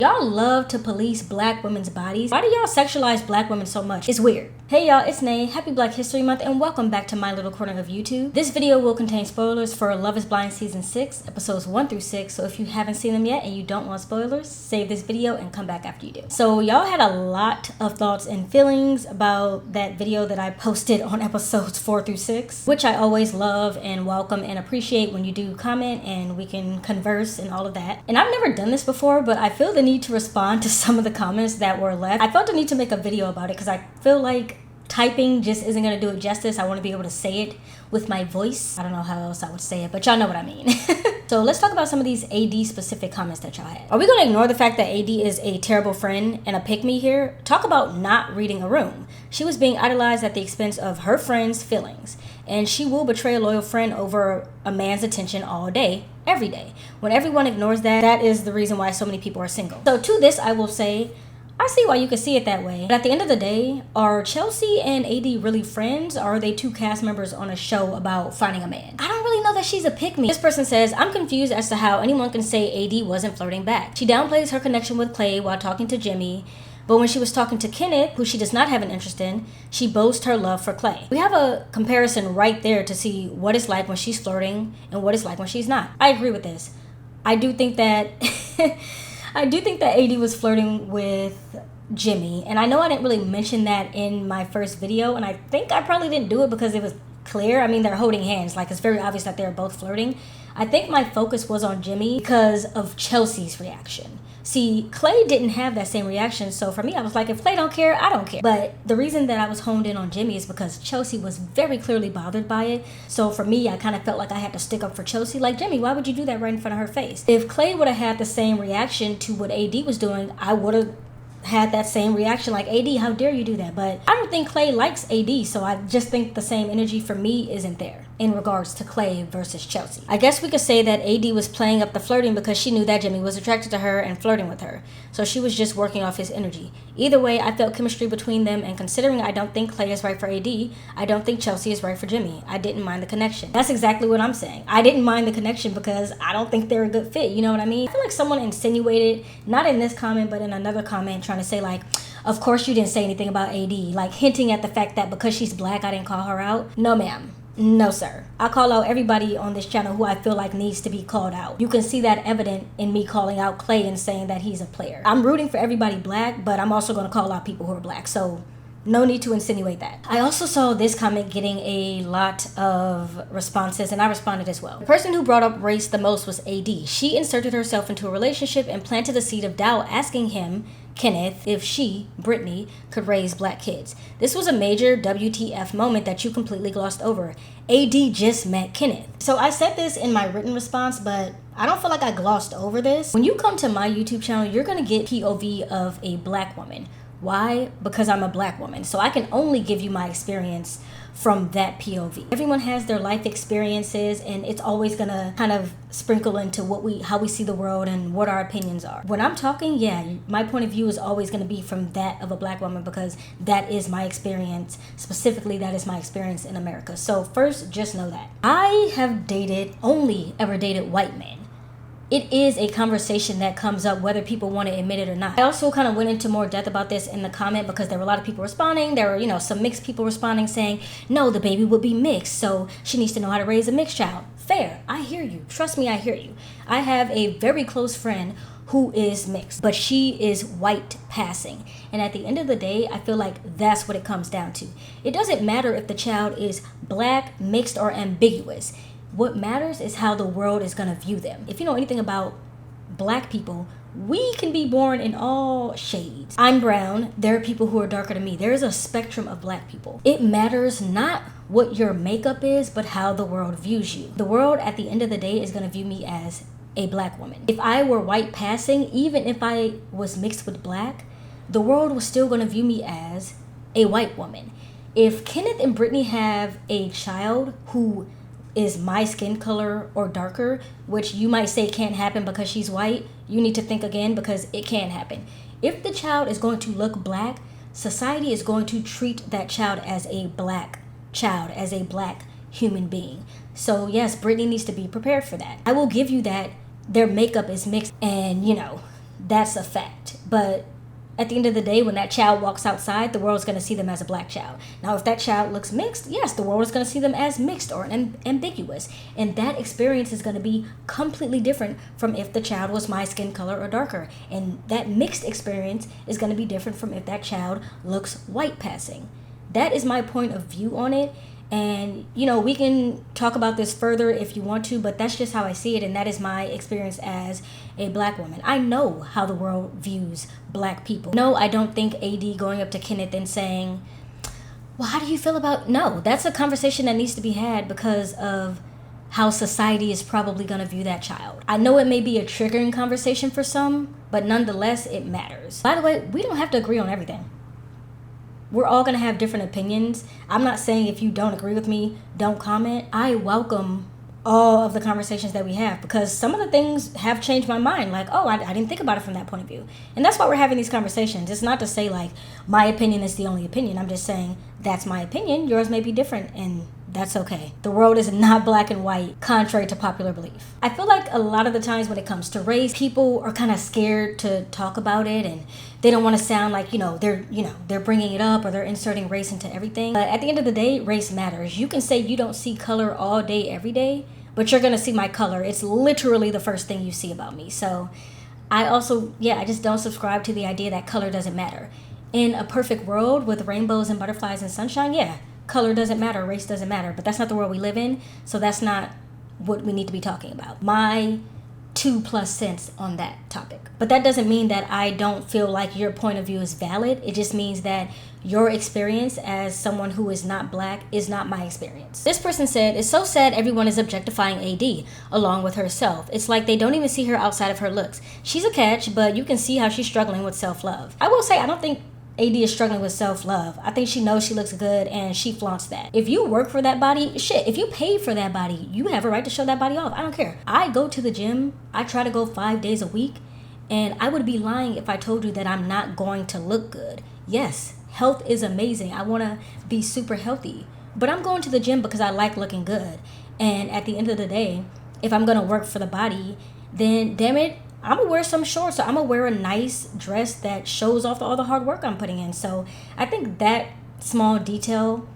Y'all love to police black women's bodies. Why do y'all sexualize black women so much? It's weird. Hey y'all, it's Nae. Happy Black History Month and welcome back to my little corner of YouTube. This video will contain spoilers for Love is Blind Season 6, episodes 1 through 6. So if you haven't seen them yet and you don't want spoilers, save this video and come back after you do. So y'all had a lot of thoughts and feelings about that video that I posted on episodes 4 through 6, which I always love and welcome and appreciate when you do comment and we can converse and all of that. And I've never done this before, but I feel the need to respond to some of the comments that were left. I felt the need to make a video about it because I feel like typing just isn't going to do it justice. I want to be able to say it with my voice. I don't know how else I would say it, but y'all know what I mean. So let's talk about some of these AD specific comments that y'all had. Are we going to ignore the fact that AD is a terrible friend and a pick-me here? Talk about not reading a room. She was being idolized at the expense of her friends' feelings, and she will betray a loyal friend over a man's attention all day, every day. When everyone ignores that, that is the reason why so many people are single. So to this, I will say, I see why you could see it that way. But at the end of the day, are Chelsea and AD really friends, or are they two cast members on a show about finding a man? I don't really know that she's a pick-me. This person says, I'm confused as to how anyone can say AD wasn't flirting back. She downplays her connection with Clay while talking to Jimmy, but when she was talking to Kenneth, who she does not have an interest in, she boasts her love for Clay. We have a comparison right there to see what it's like when she's flirting and what it's like when she's not. I agree with this. I do think that AD was flirting with Jimmy, and I know I didn't really mention that in my first video, and I think I probably didn't do it because it was clear. I mean, they're holding hands, like it's very obvious that they're both flirting. I think my focus was on Jimmy because of Chelsea's reaction. See, Clay didn't have that same reaction, so for me, I was like, if Clay don't care, I don't care. But the reason that I was honed in on Jimmy is because Chelsea was very clearly bothered by it. So for me, I kind of felt like I had to stick up for Chelsea. Like, Jimmy, why would you do that right in front of her face? If Clay would have had the same reaction to what AD was doing, I would have had that same reaction, like, AD, how dare you do that? But I don't think Clay likes AD, so I just think the same energy for me isn't there in regards to Clay versus Chelsea. I guess we could say that AD was playing up the flirting because she knew that Jimmy was attracted to her and flirting with her, so she was just working off his energy. Either way, I felt chemistry between them, and considering I don't think Clay is right for AD, I don't think Chelsea is right for Jimmy. I didn't mind the connection. That's exactly what I'm saying. I didn't mind the connection because I don't think they're a good fit, you know what I mean? I feel like someone insinuated, not in this comment, but in another comment, trying to say like, of course you didn't say anything about AD, like hinting at the fact that because she's black, I didn't call her out. No, ma'am. No, sir. I call out everybody on this channel who I feel like needs to be called out. You can see that evident in me calling out Clay and saying that he's a player. I'm rooting for everybody black, but I'm also going to call out people who are black. So no need to insinuate that. I also saw this comment getting a lot of responses, and I responded as well. The person who brought up race the most was AD. She inserted herself into a relationship and planted the seed of doubt, asking him, Kenneth, if she, Brittany, could raise black kids. This was a major WTF moment that you completely glossed over. AD just met Kenneth. So I said this in my written response, but I don't feel like I glossed over this. When you come to my YouTube channel, you're gonna get POV of a black woman. Why? Because I'm a black woman. So I can only give you my experience from that POV. Everyone has their life experiences, and it's always gonna kind of sprinkle into how we see the world and what our opinions are. When I'm talking, yeah, my point of view is always gonna be from that of a black woman because that is my experience. Specifically, that is my experience in America. So first, just know that. I have only ever dated white men. It is a conversation that comes up whether people want to admit it or not. I also kind of went into more depth about this in the comment because there were a lot of people responding. There were, some mixed people responding saying, no, the baby would be mixed, so she needs to know how to raise a mixed child. Fair. I hear you. Trust me, I hear you. I have a very close friend who is mixed, but she is white passing. And at the end of the day, I feel like that's what it comes down to. It doesn't matter if the child is black, mixed, or ambiguous. What matters is how the world is going to view them. If you know anything about black people, we can be born in all shades. I'm brown. There are people who are darker than me. There is a spectrum of black people. It matters not what your makeup is, but how the world views you. The world at the end of the day is going to view me as a black woman. If I were white passing, even if I was mixed with black, the world was still going to view me as a white woman. If Kenneth and Brittany have a child who is my skin color or darker, which you might say can't happen because she's white, you need to think again because it can happen. If the child is going to look black, society is going to treat that child as a black child, as a black human being. So yes, Brittany needs to be prepared for that. I will give you that their makeup is mixed and that's a fact. But at the end of the day, when that child walks outside, the world's going to see them as a black child. Now, if that child looks mixed, yes, the world is going to see them as mixed or ambiguous. And that experience is going to be completely different from if the child was my skin color or darker. And that mixed experience is going to be different from if that child looks white passing. That is my point of view on it. And, you know, we can talk about this further if you want to, but that's just how I see it. And that is my experience as a black woman. I know how the world views black people. No, I don't think AD going up to Kenneth and saying, well, how do you feel about... No, that's a conversation that needs to be had because of how society is probably going to view that child. I know it may be a triggering conversation for some, but nonetheless, it matters. By the way, we don't have to agree on everything. We're all going to have different opinions. I'm not saying if you don't agree with me, don't comment. I welcome all of the conversations that we have because some of the things have changed my mind. Like, oh, I didn't think about it from that point of view. And that's why we're having these conversations. It's not to say like my opinion is the only opinion. I'm just saying that's my opinion. Yours may be different and that's okay. The world is not black and white, contrary to popular belief. I feel like a lot of the times when it comes to race, people are kind of scared to talk about it and they don't want to sound like, they're bringing it up or they're inserting race into everything. But at the end of the day, race matters. You can say you don't see color all day, every day, but you're going to see my color. It's literally the first thing you see about me. So I also, I just don't subscribe to the idea that color doesn't matter. In a perfect world with rainbows and butterflies and sunshine, color doesn't matter, race doesn't matter, but that's not the world we live in, so that's not what we need to be talking about. My 2+ cents on that topic. But that doesn't mean that I don't feel like your point of view is valid. It just means that your experience as someone who is not black is not my experience. This person said, it's so sad everyone is objectifying AD along with herself. It's like they don't even see her outside of her looks. She's a catch, but you can see how she's struggling with self-love. I will say, I don't think AD is struggling with self-love. I think she knows she looks good and she flaunts that. If you work for that body, if you paid for that body, you have a right to show that body off. I don't care. I go to the gym. I try to go 5 days a week. And I would be lying if I told you that I'm not going to look good. Yes, health is amazing. I want to be super healthy. But I'm going to the gym because I like looking good. And at the end of the day, if I'm going to work for the body, then damn it, I'm going to wear some shorts. So I'm going to wear a nice dress that shows off all the hard work I'm putting in. So I think that small detail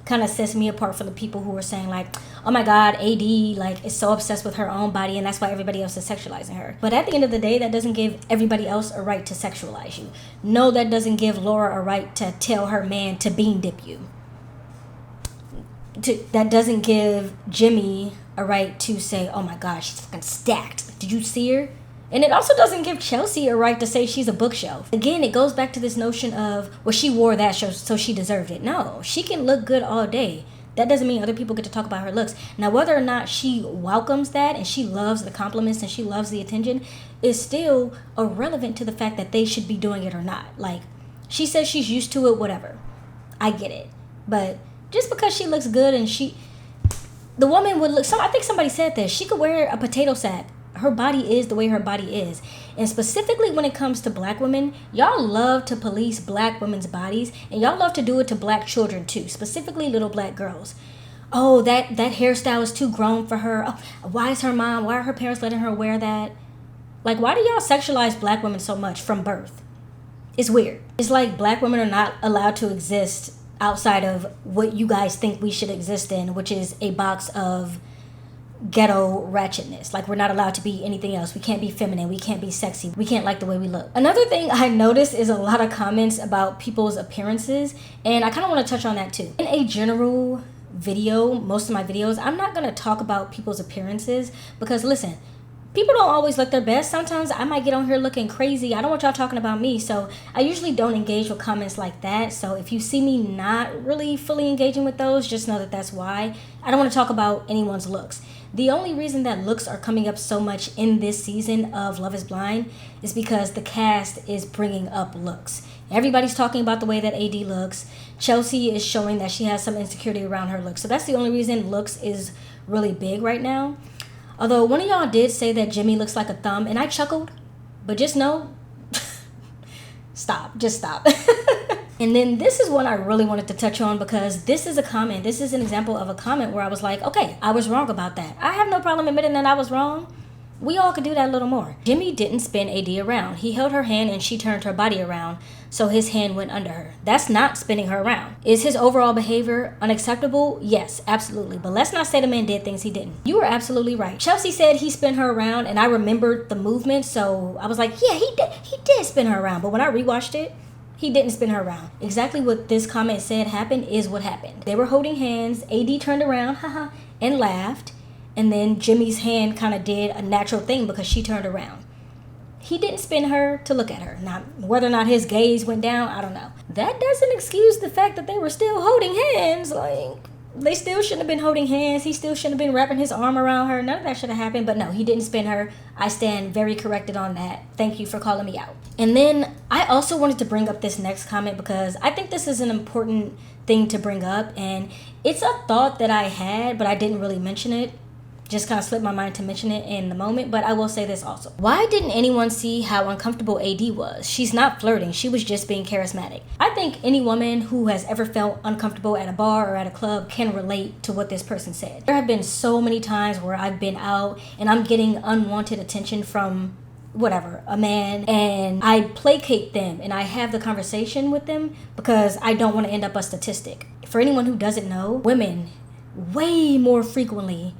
kind of sets me apart from the people who are saying like, oh my God, AD is so obsessed with her own body and that's why everybody else is sexualizing her. But at the end of the day, that doesn't give everybody else a right to sexualize you. No, that doesn't give Laura a right to tell her man to bean dip you. That doesn't give Jimmy a right to say, oh my gosh, she's fucking stacked. Did you see her? And it also doesn't give Chelsea a right to say she's a bookshelf. Again, it goes back to this notion of, well, she wore that so she deserved it. No, she can look good all day. That doesn't mean other people get to talk about her looks. Now, whether or not she welcomes that and she loves the compliments and she loves the attention is still irrelevant to the fact that they should be doing it or not. Like, she says she's used to it, whatever. I get it. But just because she looks good and the woman would look, I think somebody said this, she could wear a potato sack. Her body is the way her body is. And specifically when it comes to black women, y'all love to police black women's bodies and y'all love to do it to black children too, specifically little black girls. Oh, that hairstyle is too grown for her. Oh, why are her parents letting her wear that? Like, why do y'all sexualize black women so much from birth? It's weird. It's like black women are not allowed to exist outside of what you guys think we should exist in, which is a box of ghetto ratchetness. Like, we're not allowed to be anything else. We can't be feminine. We can't be sexy. We can't like the way we look. Another thing I noticed is a lot of comments about people's appearances, and I kind of want to touch on that too. In a general video, most of my videos, I'm not going to talk about people's appearances because, listen, people don't always look their best. Sometimes I might get on here looking crazy. I don't want y'all talking about me, so I usually don't engage with comments like that. So if you see me not really fully engaging with those, just know that that's why. I don't want to talk about anyone's looks. The only reason that looks are coming up so much in this season of Love is Blind is because the cast is bringing up looks. Everybody's talking about the way that AD looks. Chelsea is showing that she has some insecurity around her looks. So that's the only reason looks is really big right now. Although one of y'all did say that Jimmy looks like a thumb, and I chuckled. But just know, stop. Just stop. And then this is one I really wanted to touch on because this is a comment. This is an example of a comment where I was like, okay, I was wrong about that. I have no problem admitting that I was wrong. we all could do that a little more. Jimmy didn't spin AD around. He held her hand and she turned her body around, so his hand went under her. That's not spinning her around. Is his overall behavior unacceptable? Yes, absolutely. But let's not say the man did things he didn't. You were absolutely right. Chelsea said he spun her around, and I remembered the movement, so I was like, yeah, he did spin her around. But when I rewatched it, he didn't spin her around. Exactly what this comment said happened is what happened. They were holding hands. AD turned around, haha, and laughed. And then Jimmy's hand kind of did a natural thing because she turned around. He didn't spin her to look at her. Now, whether or not his gaze went down, I don't know. That doesn't excuse the fact that they were still holding hands. Like, they still shouldn't have been holding hands. He still shouldn't have been wrapping his arm around her. None of that should have happened. But no, he didn't spin her. I stand very corrected on that. Thank you for calling me out. And then I also wanted to bring up this next comment because I think this is an important thing to bring up. And it's a thought that I had, but I didn't really mention it. Just kind of slipped my mind to mention it in the moment, but I will say this also. Why didn't anyone see how uncomfortable AD was? She's not flirting, she was just being charismatic. I think any woman who has ever felt uncomfortable at a bar or at a club can relate to what this person said. There have been so many times where I've been out and I'm getting unwanted attention from whatever, a man, and I placate them and I have the conversation with them because I don't want to end up a statistic. For anyone who doesn't know, women way more frequently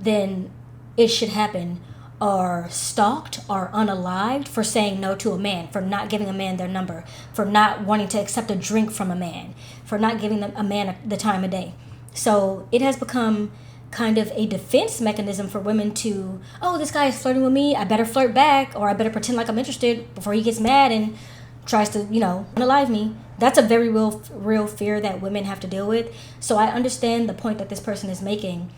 than it should happen are stalked, are unalived for saying no to a man, for not giving a man their number, for not wanting to accept a drink from a man, for not giving a man the time of day. So it has become kind of a defense mechanism for women to, oh, this guy is flirting with me, I better flirt back, or I better pretend like I'm interested before he gets mad and tries to, unalive me. That's a very real fear that women have to deal with. So I understand the point that this person is making.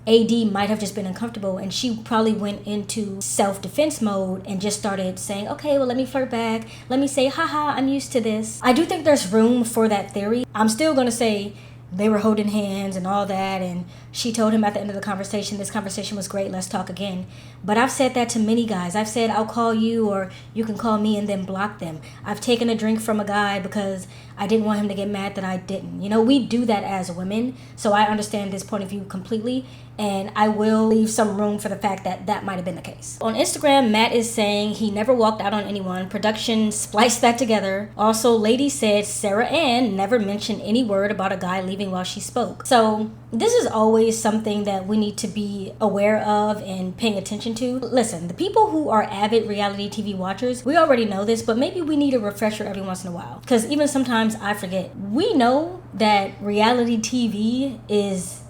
AD might have just been uncomfortable and she probably went into self-defense mode and just started saying, okay, well, let me flirt back. Let me say, haha, I'm used to this. I do think there's room for that theory. I'm still going to say they were holding hands and all that, and she told him at the end of the conversation, this conversation was great, let's talk again. But I've said that to many guys. I've said, I'll call you or you can call me, and then block them. I've taken a drink from a guy because I didn't want him to get mad that I didn't. We do that as women, so I understand this point of view completely, and I will leave some room for the fact that that might have been the case. On Instagram, Matt is saying he never walked out on anyone. Production spliced that together. Also, Lady said Sarah Ann never mentioned any word about a guy leaving while she spoke. So this is always something that we need to be aware of and paying attention to. Listen, the people who are avid reality TV watchers, we already know this, but maybe we need a refresher every once in a while. Because even sometimes I forget. We know that reality TV is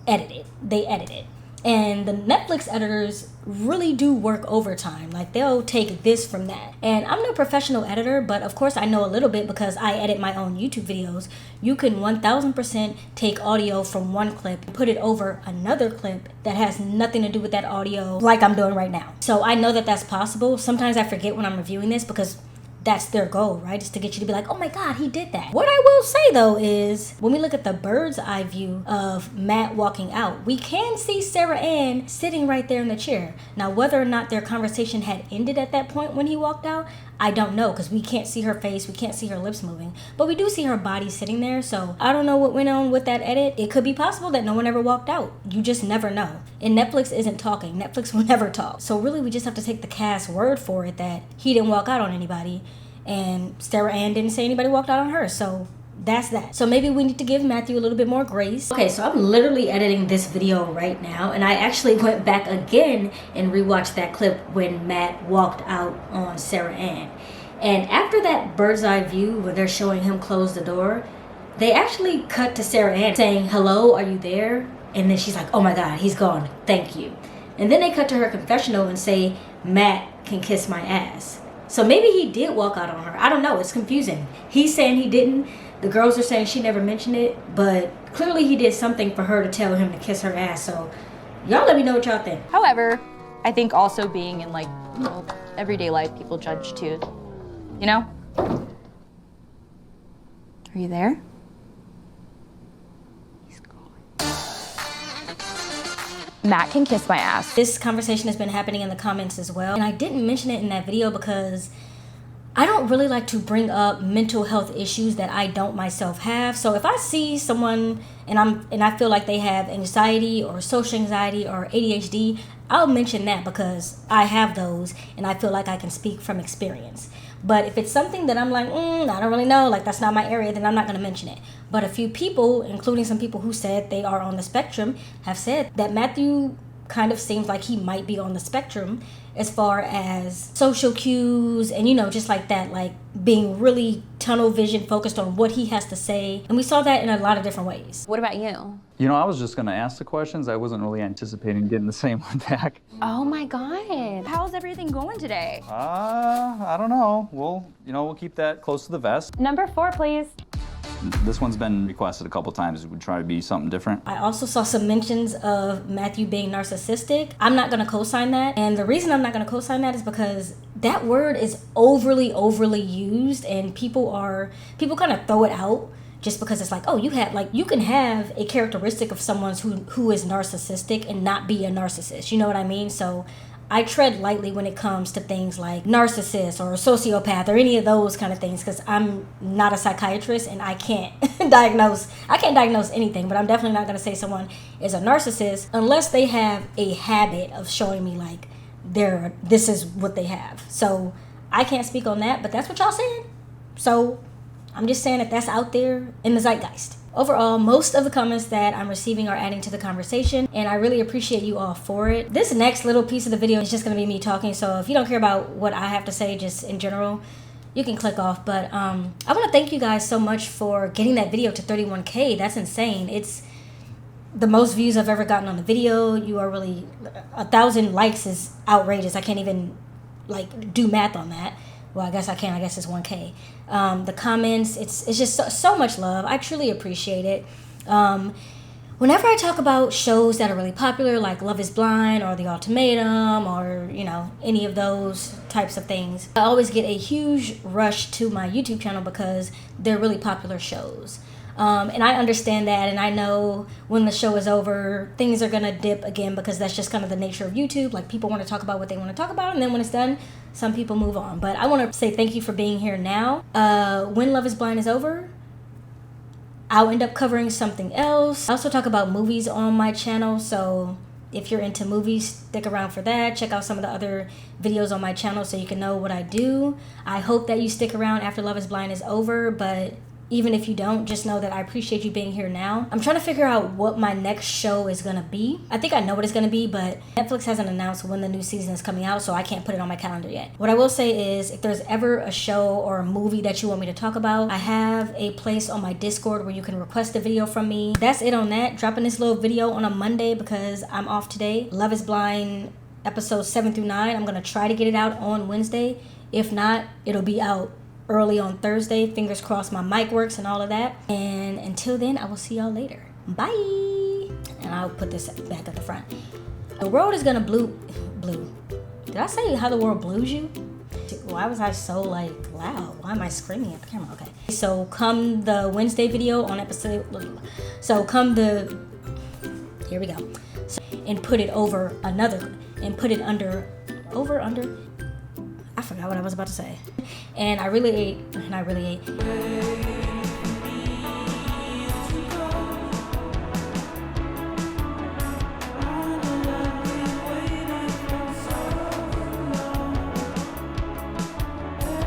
edited. They edit it. And the Netflix editors really do work overtime. Like, they'll take this from that. And I'm no professional editor, but of course I know a little bit because I edit my own YouTube videos. You can 1000% take audio from one clip and put it over another clip that has nothing to do with that audio, like I'm doing right now. So I know that that's possible. Sometimes I forget when I'm reviewing this because that's their goal, right? Is to get you to be like, oh my God, he did that. What I will say though is, when we look at the bird's eye view of Matt walking out, we can see Sarah Ann sitting right there in the chair. Now, whether or not their conversation had ended at that point when he walked out, I don't know, because we can't see her face, we can't see her lips moving, but we do see her body sitting there. So I don't know what went on with that edit. It could be possible that no one ever walked out. You just never know. And Netflix isn't talking. Netflix will never talk. So really, we just have to take the cast word for it that he didn't walk out on anybody, and Sarah Ann didn't say anybody walked out on her. So that's that. So maybe we need to give Matthew a little bit more grace. Okay, so I'm literally editing this video right now, and I actually went back again and rewatched that clip when Matt walked out on Sarah Ann. And after that bird's eye view where they're showing him close the door, they actually cut to Sarah Ann saying, hello, are you there? And then she's like, oh my God, he's gone, thank you. And then they cut to her confessional and say, Matt can kiss my ass. So maybe he did walk out on her. I don't know, it's confusing. He's saying he didn't. The girls are saying she never mentioned it, but clearly he did something for her to tell him to kiss her ass. So y'all let me know what y'all think. However, I think also being in everyday life, people judge too, Are you there? He's gone. Matt can kiss my ass. This conversation has been happening in the comments as well. And I didn't mention it in that video because I don't really like to bring up mental health issues that I don't myself have. So if I see someone and I feel like they have anxiety or social anxiety or ADHD, I'll mention that because I have those and I feel like I can speak from experience. But if it's something that I'm like, I don't really know, like that's not my area, then I'm not going to mention it. But a few people, including some people who said they are on the spectrum, have said that Matthew kind of seems like he might be on the spectrum as far as social cues and, just like that, like being really tunnel vision focused on what he has to say. And we saw that in a lot of different ways. What about you? I was just going to ask the questions. I wasn't really anticipating getting the same one back. Oh my God. How's everything going today? I don't know. We'll keep that close to the vest. Number 4, please. This one's been requested a couple times. It would try to be something different. I also saw some mentions of Matthew being narcissistic. I'm not going to co-sign that. And the reason I'm not going to co-sign that is because that word is overly used, and people kind of throw it out just because it's like, oh, you can have a characteristic of someone who is narcissistic and not be a narcissist. You know what I mean? So I tread lightly when it comes to things like narcissist or sociopath or any of those kind of things, because I'm not a psychiatrist and I can't diagnose anything. But I'm definitely not going to say someone is a narcissist unless they have a habit of showing me like this is what they have. So I can't speak on that, but that's what y'all saying. So I'm just saying that that's out there in the zeitgeist. Overall, most of the comments that I'm receiving are adding to the conversation, and I really appreciate you all for it. This next little piece of the video is just going to be me talking, so if you don't care about what I have to say just in general, you can click off. But I want to thank you guys so much for getting that video to 31K. That's insane. It's the most views I've ever gotten on the video. You are really... 1,000 likes is outrageous. I can't even do math on that. Well, I guess I can. I guess it's 1K. The comments, it's just so much love. I truly appreciate it. Whenever I talk about shows that are really popular, like Love is Blind or The Ultimatum or, any of those types of things, I always get a huge rush to my YouTube channel because they're really popular shows. And I understand that, and I know when the show is over, things are going to dip again because that's just kind of the nature of YouTube. Like, people want to talk about what they want to talk about, and then when it's done, some people move on. But I want to say thank you for being here now. When Love is Blind is over, I'll end up covering something else. I also talk about movies on my channel, so if you're into movies, stick around for that. Check out some of the other videos on my channel so you can know what I do. I hope that you stick around after Love is Blind is over, but even if you don't, just know that I appreciate you being here now. I'm trying to figure out what my next show is going to be. I think I know what it's going to be, but Netflix hasn't announced when the new season is coming out, so I can't put it on my calendar yet. What I will say is, if there's ever a show or a movie that you want me to talk about, I have a place on my Discord where you can request a video from me. That's it on that. Dropping this little video on a Monday because I'm off today. Love is Blind episodes 7 through 9. I'm going to try to get it out on Wednesday. If not, it'll be out early on Thursday. Fingers crossed my mic works and all of that. And until then, I will see y'all later. Bye. And I'll put this back at the front. The world is gonna blue. Did I say how the world blues you? Why was I so loud? Why am I screaming at the camera? Okay. So come the Wednesday video on episode. So come the. Here we go. So, and put it over another. And put it under. Under. I forgot what I was about to say. And I really ate.